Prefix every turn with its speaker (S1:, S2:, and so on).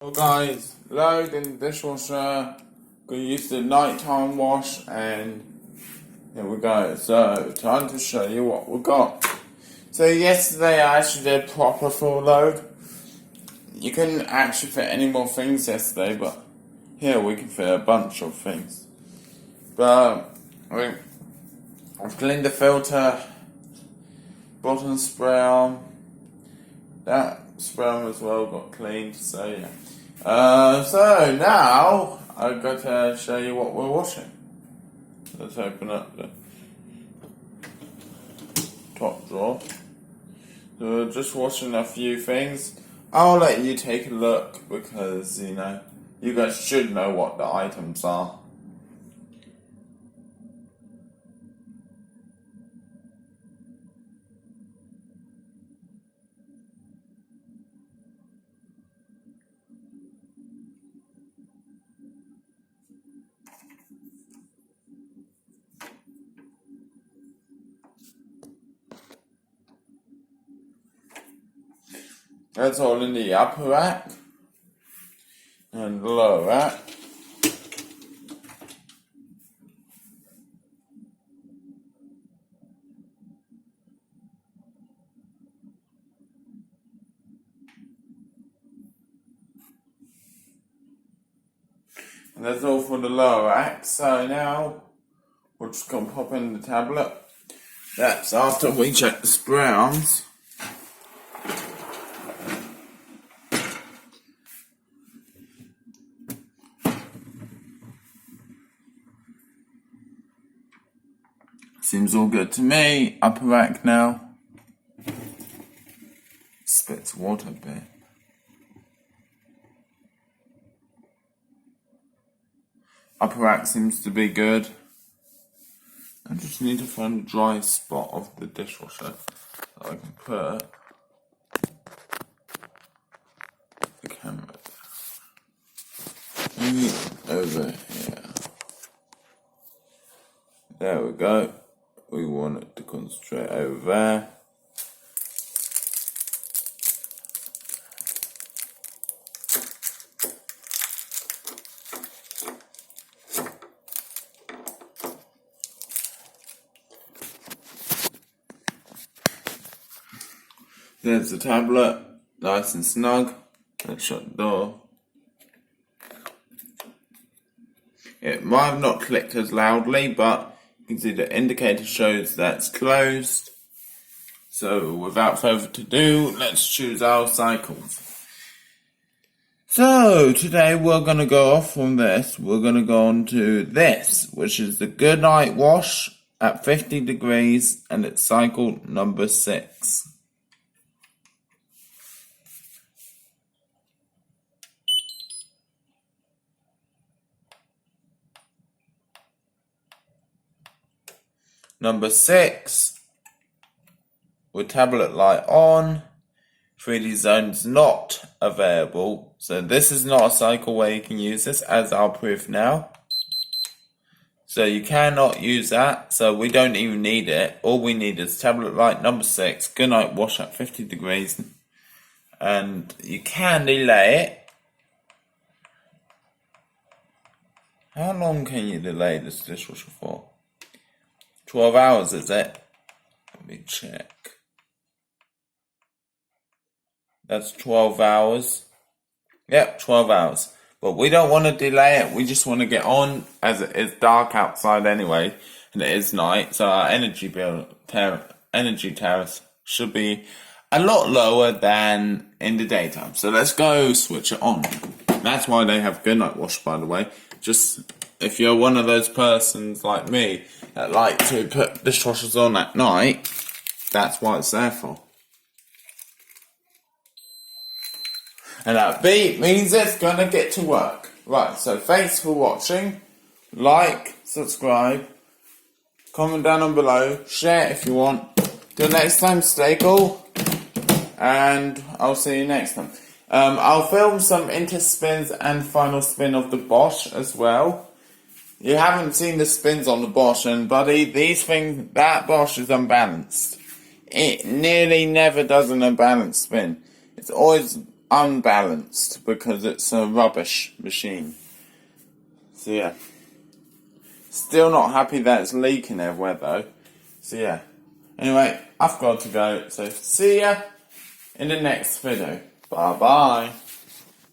S1: Well guys, load in the dishwasher, gonna use the nighttime wash, and here we go. So, time to show you what we got. So yesterday I actually did proper full load. You couldn't actually fit any more things yesterday, but here we can fit a bunch of things. But, I've cleaned the filter, bottom spray arm, that spray arm as well got cleaned, so yeah. So now I've got to show you what we're washing. Let's open up the top drawer. So we're just washing a few things. I'll let you take a look because you guys should know what the items are. That's all in the upper rack and the lower rack. And that's all for the lower rack. So now we're just gonna pop in the tablet. That's after we check the spray arms. Seems all good to me. Upper rack now. Spits water a bit. Upper rack seems to be good. I just need to find a dry spot of the dishwasher that I can put the camera down. Maybe over here. There we go. We want it to concentrate over there. There's the tablet, nice and snug. Let's shut the door. It might have not clicked as loudly, but you can see the indicator shows that it's closed. So without further ado, let's choose our cycles. So today we're going to go off from this. We're going to go on to this, which is the Goodnight Wash at 50 degrees, and it's cycle number 6. Number 6, with tablet light on, 3D zones not available. So this is not a cycle where you can use this, as I'll prove now. So you cannot use that, so we don't even need it. All we need is tablet light number 6, Goodnight Wash at 50 degrees. And you can delay it. How long can you delay this dishwasher for? 12 hours, is it? Let me check. That's 12 hours. Yep, 12 hours. But we don't want to delay it. We just want to get on, as it is dark outside anyway, and it is night. So our energy tariffs should be a lot lower than in the daytime. So let's go switch it on. That's why they have Goodnight Wash, by the way. Just if you're one of those persons like me that like to put dishwashers on at night, that's what it's there for. And that beep means it's gonna get to work. Right, so thanks for watching. Like, subscribe, comment down below, share if you want. Till next time, stay cool, and I'll see you next time. I'll film some interspins and final spin of the Bosch as well. You haven't seen the spins on the Bosch, and buddy, that Bosch is unbalanced. It nearly never does an unbalanced spin. It's always unbalanced because it's a rubbish machine. So yeah. Still not happy that it's leaking everywhere though. So yeah. Anyway, I've got to go. So see ya in the next video. Bye bye.